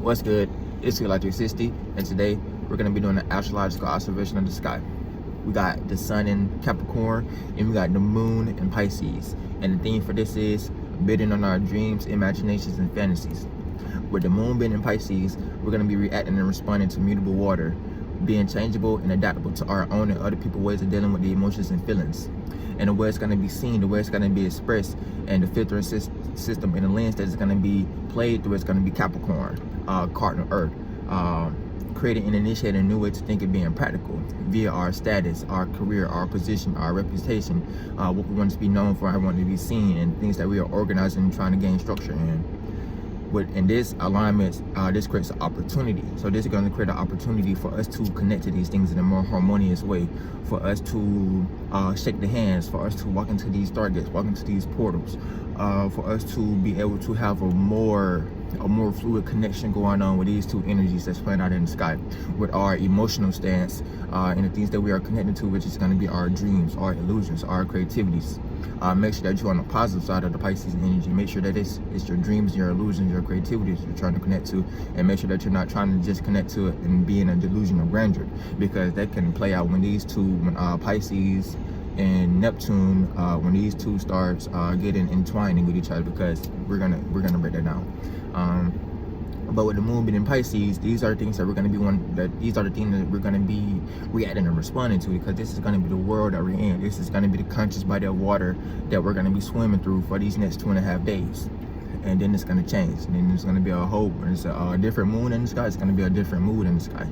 What's good? It's Like 360, and today we're going to be doing an astrological observation of the sky. We got the sun in Capricorn, and we got the moon in Pisces. And the theme for this is bidding on our dreams, imaginations, and fantasies. With the moon being in Pisces, we're going to be reacting and responding to mutable water, being changeable and adaptable to our own and other people's ways of dealing with the emotions and feelings. And the way it's going to be seen, the way it's going to be expressed, and the filtering system and the lens that is going to be played through is going to be Capricorn, cardinal Earth, creating and initiating a new way to think and being practical via our status, our career, our position, our reputation, what we want to be known for, how we want to be seen, and things that we are organizing and trying to gain structure in. In this alignment, this creates an opportunity. So this is going to create an opportunity for us to connect to these things in a more harmonious way, for us to shake the hands, for us to walk into these stargates, walk into these portals, for us to be able to have a more fluid connection going on with these two energies that's playing out in the sky, with our emotional stance and the things that we are connected to, which is going to be our dreams, our illusions, our creativities. Make sure that you're on the positive side of the Pisces energy. Make sure that it's your dreams, your illusions, your creativity that you're trying to connect to, and make sure that you're not trying to just connect to it and be in a delusion of grandeur, because that can play out when these two, when Pisces and Neptune, when these two starts getting entwining with each other, because we're gonna break that down. But with the moon being in Pisces, these are things that we're going to be these are the things that we're going to be reacting and responding to, because this is going to be the world that we're in. This is going to be the conscious body of water that we're going to be swimming through for these next 2.5 days. And then it's going to change. And then there's going to be a whole, when it's a different moon in the sky, it's going to be a different mood in the sky.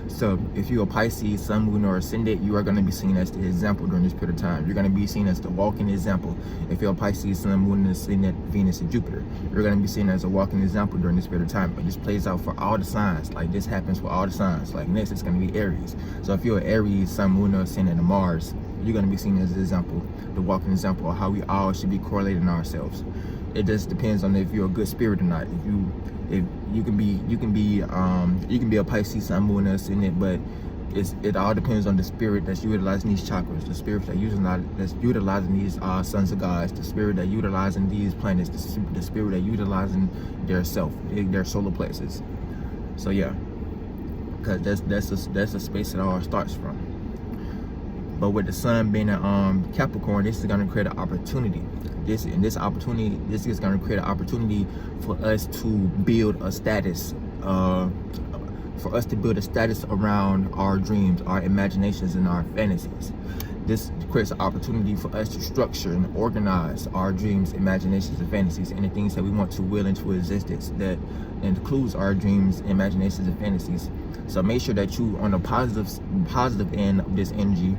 So if you're a Pisces, sun, moon, or ascendant, you are going to be seen as the example during this period of time. You're going to be seen as the walking example. If you're a Pisces, sun, moon, ascendant, Venus, and Jupiter, you're going to be seen as a walking example during this period of time. But this plays out for all the signs. Like, this happens for all the signs. Like, next it's going to be Aries. So if you're an Aries, sun, moon, or ascendant, and Mars, you're going to be seen as the example, the walking example of how we all should be correlating ourselves. It just depends on if you're a good spirit or not. If you can be a Pisces, sun, moon, ascendant, but it all depends on the spirit that's utilizing these chakras, the spirit that's utilizing these sons of gods, the spirit that utilizing these planets, the spirit that utilizing their self, their solar plexus. So yeah, because that's a space it all starts from. But with the sun being in Capricorn, this is going to create an opportunity. This is going to create an opportunity for us to build a status, around our dreams, our imaginations, and our fantasies. This creates an opportunity for us to structure and organize our dreams, imaginations, and fantasies, and the things that we want to will into existence that includes our dreams, imaginations, and fantasies. So make sure that you on the positive end of this energy,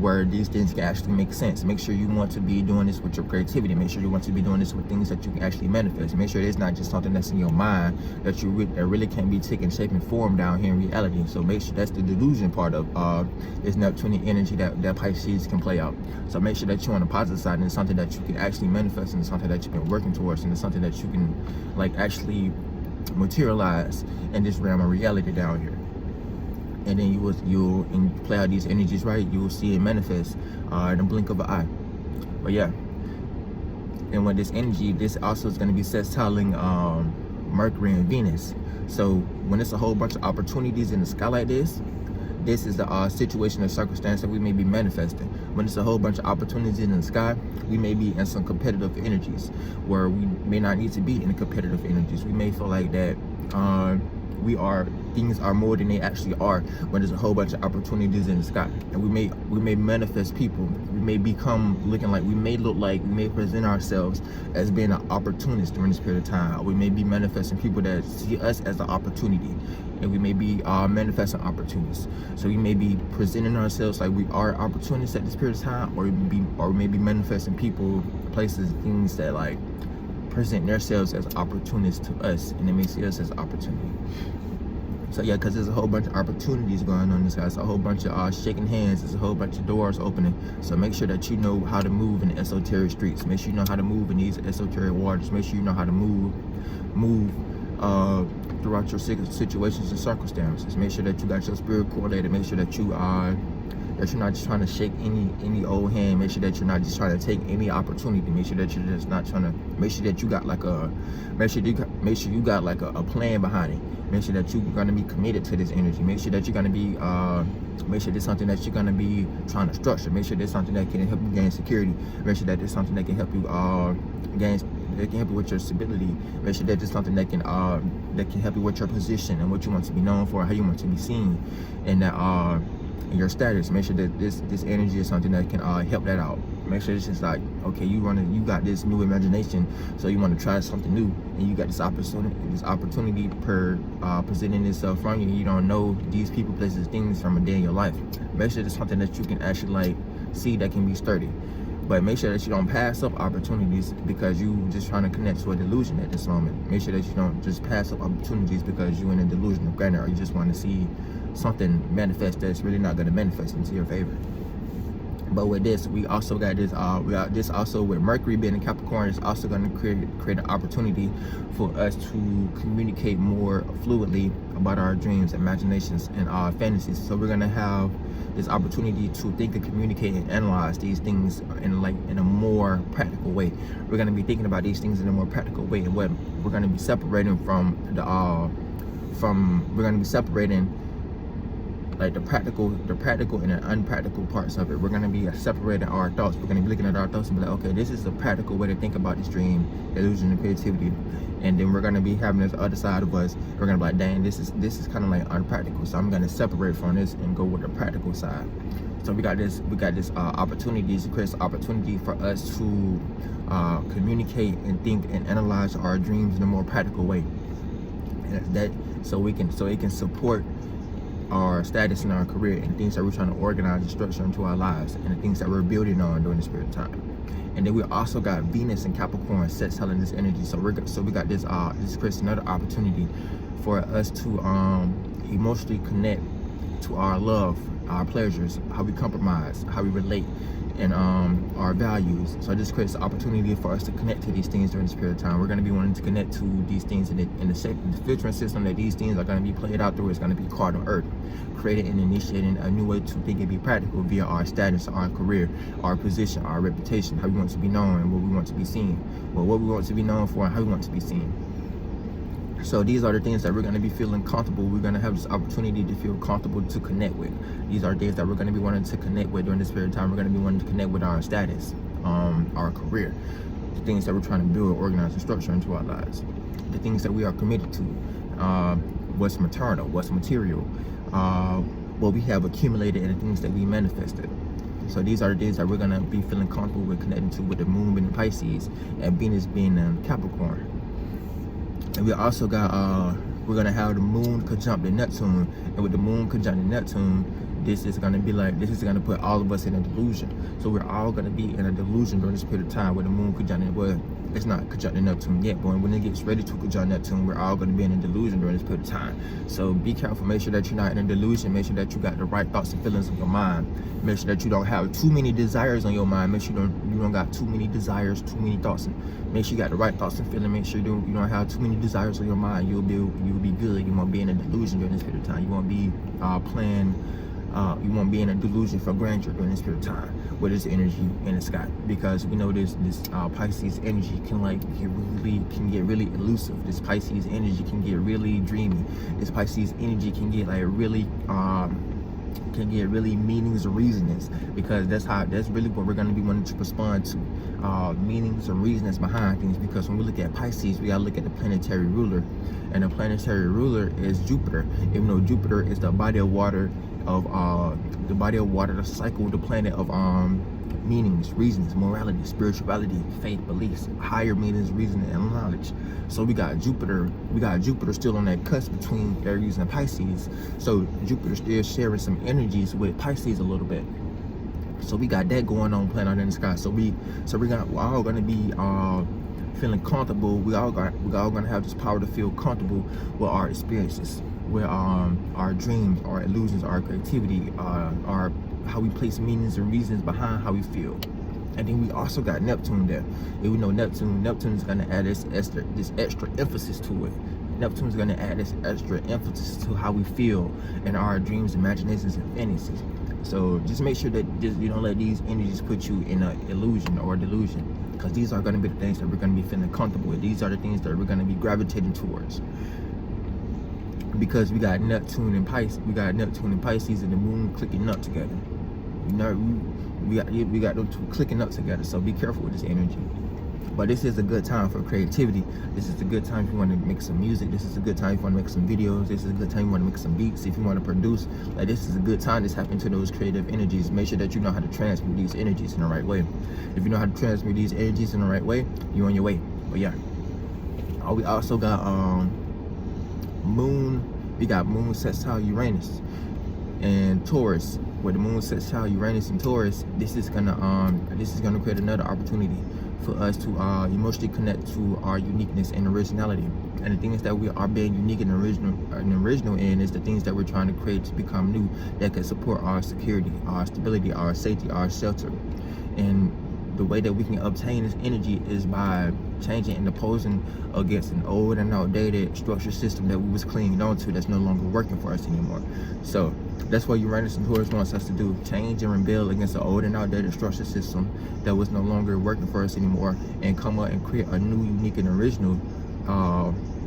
where these things can actually make sense. Make sure you want to be doing this with your creativity. Make sure you want to be doing this with things that you can actually manifest. Make sure it's not just something that's in your mind that that really can't be taken shape and form down here in reality. So make sure that's the delusion part of this Neptunian energy that Pisces can play out. So make sure that you're on the positive side, and it's something that you can actually manifest, and it's something that you've been working towards, and it's something that you can like actually materialize in this realm of reality down here. And then you'll play out these energies right, you will see it manifest in the blink of an eye. But yeah, and with this energy, this also is going to be sextiling Mercury and Venus. So when it's a whole bunch of opportunities in the sky like this is the situation or circumstance that we may be manifesting. When it's a whole bunch of opportunities in the sky, we may be in some competitive energies where we may not need to be in the competitive energies. We may feel like that things are more than they actually are when there's a whole bunch of opportunities in the sky. And we may manifest people. We may look like, we may present ourselves as being an opportunist during this period of time. We may be manifesting people that see us as an opportunity, and we may be manifesting opportunists. So we may be presenting ourselves like we are opportunists at this period of time, or we may be manifesting people, places, things that like present themselves as opportunists to us, and they may see us as opportunity. So yeah, because there's a whole bunch of opportunities going on in this guy. It's a whole bunch of shaking hands. There's a whole bunch of doors opening. So make sure that you know how to move in the esoteric streets. Make sure you know how to move in these esoteric waters. Make sure you know how to move throughout your situations and circumstances. Make sure that you got your spirit correlated. Make sure that that you're not just trying to shake any old hand. Make sure that you're not just trying to take any opportunity. Make sure that you're just not trying to, make sure that you got like a, make sure you got like a plan behind it. Make sure that you're gonna be committed to this energy. Make sure that you're gonna be, make sure there's something that you're gonna be trying to structure. Make sure there's something that can help you gain security. Make sure that there's something that can help you that can help you with your stability. Make sure that there's something that can help you with your position and what you want to be known for, how you want to be seen, and that your status. Make sure that this energy is something that can help that out. Make sure it's just like, okay, you got this new imagination, so you want to try something new, and you got this opportunity presenting itself from you. You don't know these people, places, things from a day in your life. Make sure it's something that you can actually like see that can be sturdy. But make sure that you don't pass up opportunities because you just trying to connect to a delusion at this moment. Make sure that you don't just pass up opportunities because you're in a delusion of grandeur, or you just want to see something manifest that's really not going to manifest into your favor. But with this, we also got this. We got this also with Mercury being in Capricorn. It's also going to create an opportunity for us to communicate more fluidly about our dreams, imaginations, and fantasies. So we're going to have this opportunity to think and communicate and analyze these things in a more practical way. We're going to be thinking about these things in a more practical way, and what we're going to be separating from we're going to be separating like the practical and the unpractical parts of it. We're going to be separating our thoughts. We're going to be looking at our thoughts and be like, okay, this is the practical way to think about this dream, illusion, and creativity. And then we're going to be having this other side of us. We're going to be like, dang, this is kind of like unpractical. So I'm going to separate from this and go with the practical side. So we got this opportunities, creates opportunity for us to communicate and think and analyze our dreams in a more practical way. And so it can support our status in our career and things that we're trying to organize and structure into our lives, and the things that we're building on during this period of time. And then we also got Venus and Capricorn sets telling this energy. So we got this creates another opportunity for us to emotionally connect to our love, our pleasures, how we compromise, how we relate, and our values. So this creates an opportunity for us to connect to these things during this period of time. We're going to be wanting to connect to these things in the filtering system that these things are going to be played out through. Is going to be cardinal Earth, creating and initiating a new way to think and be practical via our status, our career, our position, our reputation, how we want to be known and what we want to be seen, well, what we want to be known for and how we want to be seen. So these are the things that we're going to be feeling comfortable. We're going to have this opportunity to feel comfortable to connect with. These are things that we're going to be wanting to connect with during this period of time. We're going to be wanting to connect with our status, our career, the things that we're trying to build, organize, and structure into our lives, the things that we are committed to, what's maternal, what's material, what we have accumulated, and the things that we manifested. So these are the things that we're going to be feeling comfortable with connecting to, with the moon being in Pisces and Venus being in Capricorn. And we also got, we're going to have the moon conjunct Neptune. And with the moon conjunct Neptune, this is going to put all of us in a delusion. So we're all going to be in a delusion during this period of time with the moon conjunct, well, it's not conjunct Neptune yet, but when it gets ready to conjunct Neptune, we're all going to be in a delusion during this period of time. So be careful. Make sure that you're not in a delusion. Make sure that you got the right thoughts and feelings of your mind. Make sure that you don't have too many desires on your mind. Make sure you don't got too many desires, too many thoughts. Make sure you got the right thoughts and feelings. Make sure you don't have too many desires on your mind. You'll be good. You won't be in a delusion during this period of time. You won't be you won't be in a delusion for grandeur during this period of time with this energy in the sky, because we know this Pisces energy can get really elusive. This Pisces energy can get really dreamy. This Pisces energy can get like really meanings or reasonings, because that's really what we're going to be wanting to respond to, meanings and reasonings behind things. Because when we look at Pisces, we got to look at the planetary ruler, and the planetary ruler is Jupiter. Even though Jupiter is the body of water the cycle, the planet of meanings, reasons, morality, spirituality, faith, beliefs, higher meanings, reason, and knowledge. So we got Jupiter still on that cusp between Aries and Pisces. So Jupiter still sharing some energies with Pisces a little bit. So we got that going on, playing out in the sky. So we're all gonna be feeling comfortable. We all gonna have this power to feel comfortable with our experiences, with our dreams, our illusions, our creativity, our how we place meanings and reasons behind how we feel. And then we also got Neptune there. And we know Neptune's gonna add this extra emphasis to it. Neptune's gonna add this extra emphasis to how we feel in our dreams, imaginations, and fantasies. So just make sure that you don't let these energies put you in an illusion or a delusion, because these are going to be the things that we're going to be feeling comfortable with. These are the things that we're going to be gravitating towards, because we got Neptune and Pisces. We got Neptune and Pisces and the moon clicking up together. You know, we got them two clicking up together. So be careful with this energy. But this is a good time for creativity. This is a good time if you want to make some music. This is a good time if you want to make some videos. This is a good time if you want to make some beats. If you want to produce, like, this is a good time to tap into those creative energies. Make sure that you know how to transmute these energies in the right way. If you know how to transmute these energies in the right way, you're on your way. But yeah, we also got moon. We got moon sextile Uranus and Taurus. With the moon sextile Uranus and Taurus, this is gonna create another opportunity for us to emotionally connect to our uniqueness and originality. And the things that we are being unique and original in is the things that we're trying to create to become new, that can support our security, our stability, our safety, our shelter. And the way that we can obtain this energy is by changing and opposing against an old and outdated structure system that we was clinging on to, that's no longer working for us anymore. So that's what Uranus and Taurus wants us to do: change and rebel against the old and outdated structure system that was no longer working for us anymore, and come up and create a new, unique, and original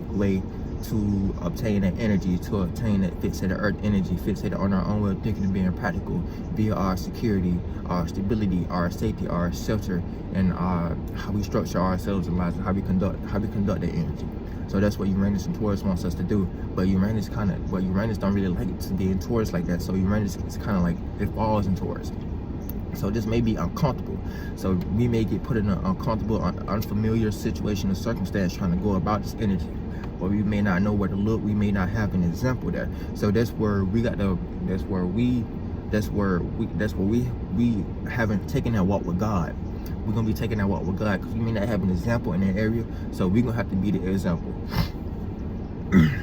way to obtain that energy, to obtain that fixated earth energy, fixated on our own way of thinking and being practical, via our security, our stability, our safety, our shelter, and how we structure ourselves in life, and how we conduct that energy. So that's what Uranus and Taurus wants us to do. But Uranus don't really like to be in Taurus like that. So Uranus is kind of like, it falls in Taurus. So this may be uncomfortable. So we may get put in an uncomfortable, unfamiliar situation or circumstance trying to go about this energy. Or we may not know where to look. We may not have an example there. So that's where we haven't taken that walk with God. We're gonna be taking that walk with God, because we may not have an example in that area. So we're gonna have to be the example.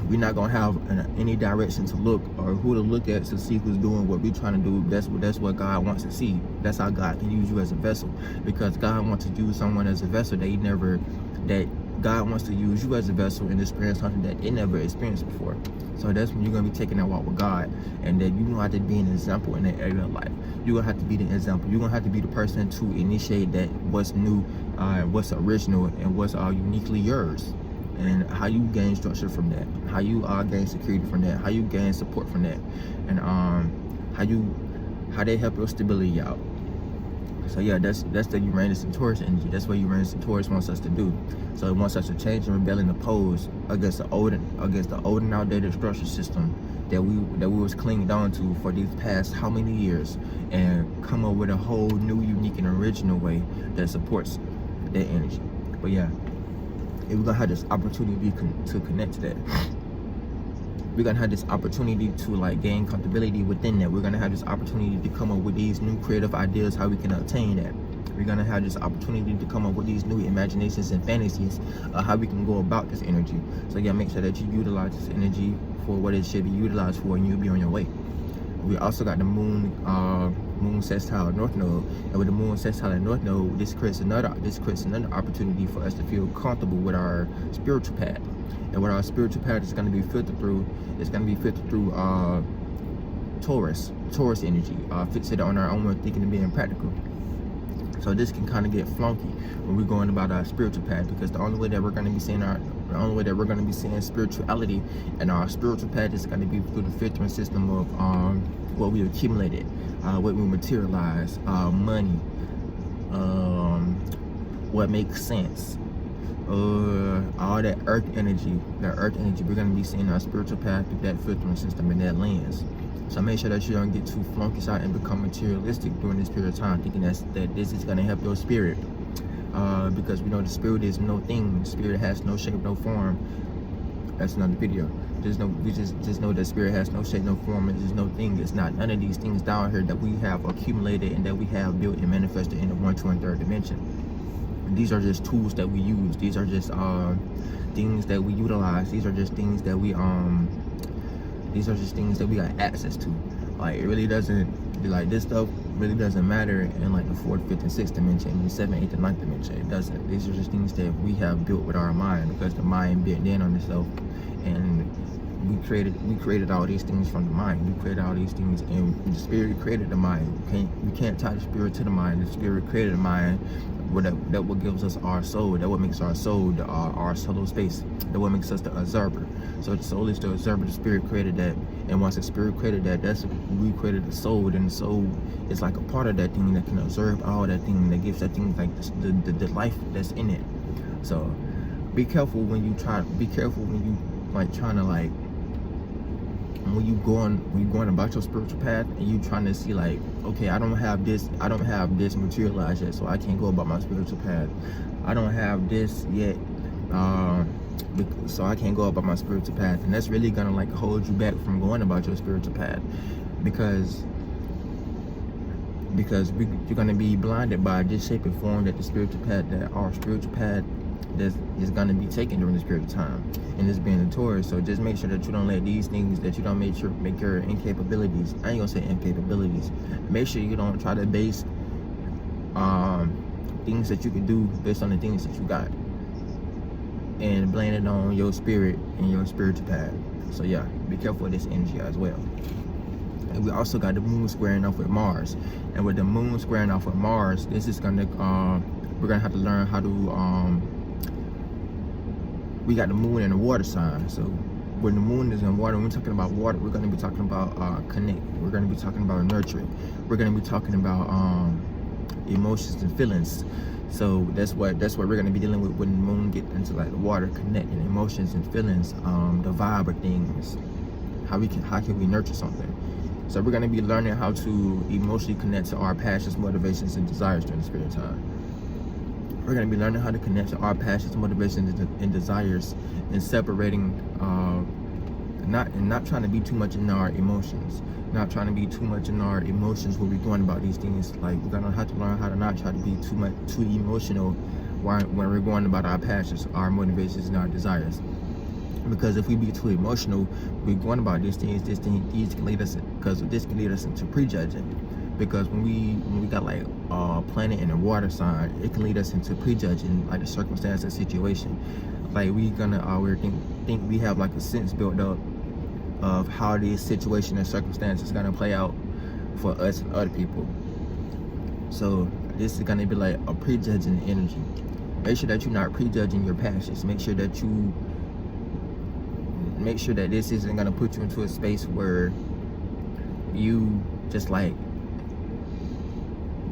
We're not gonna have any direction to look or who to look at to see who's doing what we're trying to do. That's what God wants to see. That's how God can use you as a vessel, because God wants to use someone as a vessel God wants to use you as a vessel and experience something that they never experienced before. So that's when you're going to be taking that walk with God, and that you're going to have to be an example in that area of life. You're going to have to be the example. You're going to have to be the person to initiate that what's new, what's original, and what's uniquely yours, and how you gain structure from that, how you gain security from that, how you gain support from that, and how they help your stability out. So yeah, that's the Uranus and Taurus energy. That's what Uranus and Taurus wants us to do. So it wants us to change and rebel and oppose against the old and outdated structure system that we was clinging on to for these past how many years, and come up with a whole new, unique, and original way that supports that energy. But yeah, we're gonna have this opportunity to connect to that. We're gonna have this opportunity to gain comfortability within that. We're gonna have this opportunity to come up with these new creative ideas, how we can obtain that. We're gonna have this opportunity to come up with these new imaginations and fantasies, how we can go about this energy. So yeah, make sure that you utilize this energy for what it should be utilized for, and you'll be on your way. We also got the moon sextile North Node, and with the moon sextile North Node, this creates another opportunity for us to feel comfortable with our spiritual path. And what our spiritual path is going to be filtered through, Taurus energy, fixated on our own way of thinking and being practical. So this can kind of get flunky when we're going about our spiritual path, because the only way that we're going to be seeing spirituality and our spiritual path is going to be through the filtering system of what we accumulated, what we materialize, money, what makes sense. All that earth energy, we're going to be seeing our spiritual path through that filtering system and that lens. So make sure that you don't get too flunkish out and become materialistic during this period of time, thinking that this is going to help your spirit, because we know the spirit is no thing. Spirit has no shape, no form. That's another video. Just know that spirit has no shape, no form, and there's no thing. It's not none of these things down here that we have accumulated and that we have built and manifested in the 1, 2, and 3rd dimension. These are just tools that we use. These are just things that we utilize. These are just things that we got access to. It really doesn't, this stuff really doesn't matter in the 4th, 5th, and 6th dimension, and the 7th, 8th, and 9th dimension. It doesn't. These are just things that we have built with our mind, because the mind built in on itself, and we we created all these things from the mind. We created all these things, and the spirit created the mind. We can't tie the spirit to the mind. The spirit created the mind. That what gives us our soul. That what makes our soul our solo space. That what makes us the observer. So the soul is the observer. The spirit created that, and once the spirit created that, we created the soul. Then the soul is like a part of that thing that can observe all that thing, that gives that thing like the life that's in it. So be careful when you try. Be careful when you like trying to like. When you going about your spiritual path and you trying to see like, okay, I don't have this materialized yet, so I can't go about my spiritual path. I don't have this yet, so I can't go about my spiritual path. And that's really gonna like hold you back from going about your spiritual path, because you're gonna be blinded by this shape and form that our spiritual path is gonna be taken during this period of time, and it's being a Taurus. So just make sure that you don't let these things, that you don't make your incapabilities, I ain't gonna say incapabilities, make sure you don't try to base things that you can do based on the things that you got, and blame it on your spirit and your spiritual path. So yeah, be careful with this energy as well. And we also got the moon squaring off with Mars, and with the moon squaring off with Mars, this is gonna we're gonna have to learn how to we got the moon in the water sign. So when the moon is in water, when we're talking about water, we're going to be talking about connect. We're going to be talking about nurturing. We're going to be talking about emotions and feelings. So that's what we're going to be dealing with when the moon gets into like the water, connecting emotions and feelings, the vibe of things. How can we nurture something? So we're going to be learning how to emotionally connect to our passions, motivations, and desires during this period of time. We're going to be learning how to connect to our passions, motivations, and desires, and separating, not trying to be too much in our emotions, not trying to be too much in our emotions when we're going about these things. Like, we're going to have to learn how to not try to be too emotional when we're going about our passions, our motivations, and our desires. Because if we be too emotional, we're going about these things, these can lead us, because this can lead us into prejudging. Because when we got like planet in a water sign, it can lead us into prejudging like the circumstance and situation. Like we think we have like a sense built up of how this situation and circumstance is gonna play out for us and other people. So this is gonna be like a prejudging energy. Make sure that you're not prejudging your passions. Make sure that this isn't gonna put you into a space where you just like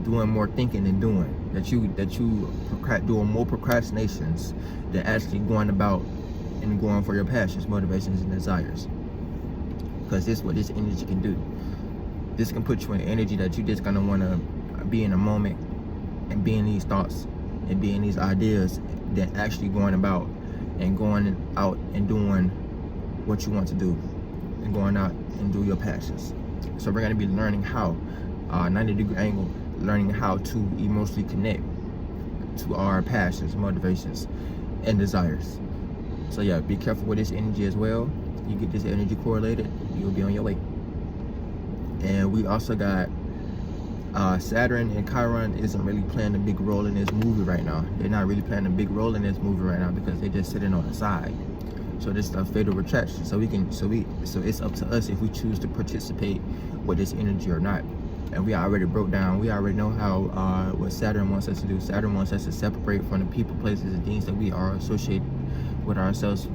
doing more thinking than doing, that you doing more procrastinations than actually going about and going for your passions, motivations, and desires. Because this is what this energy can do. This can put you in energy that you just gonna want to be in a moment and be in these thoughts and be in these ideas, than actually going about and going out and doing what you want to do and going out and do your passions. So we're going to be learning how 90-degree angle, learning how to emotionally connect to our passions, motivations, and desires. So yeah, be careful with this energy as well. You get this energy correlated, you'll be on your way. And we also got Saturn and Chiron isn't really playing a big role in this movie right now. They're not really playing a big role in this movie right now because they're just sitting on the side. So this stuff fatal retraction. So it's up to us if we choose to participate with this energy or not. And we already broke down. We already know how what Saturn wants us to do. Saturn wants us to separate from the people, places, and things that we are associated with ourselves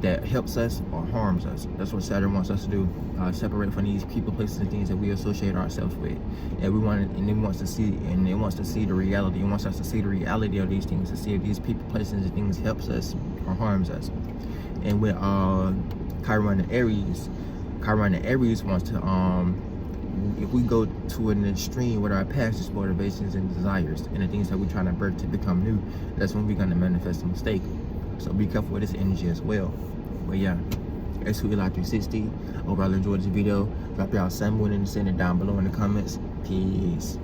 that helps us or harms us. That's what Saturn wants us to do. Separate from these people, places, and things that we associate ourselves with. And it wants to see the reality. It wants us to see the reality of these things, to see if these people, places, and things helps us or harms us. And with Chiron and Aries wants to if we go to an extreme with our passions, motivations, and desires, and the things that we're trying to birth to become new, that's when we're going to manifest a mistake. So be careful with this energy as well. But yeah, it's to.With 360. Hope y'all enjoyed this video. Drop y'all sun, moon, and ascendant down below in the comments. Peace.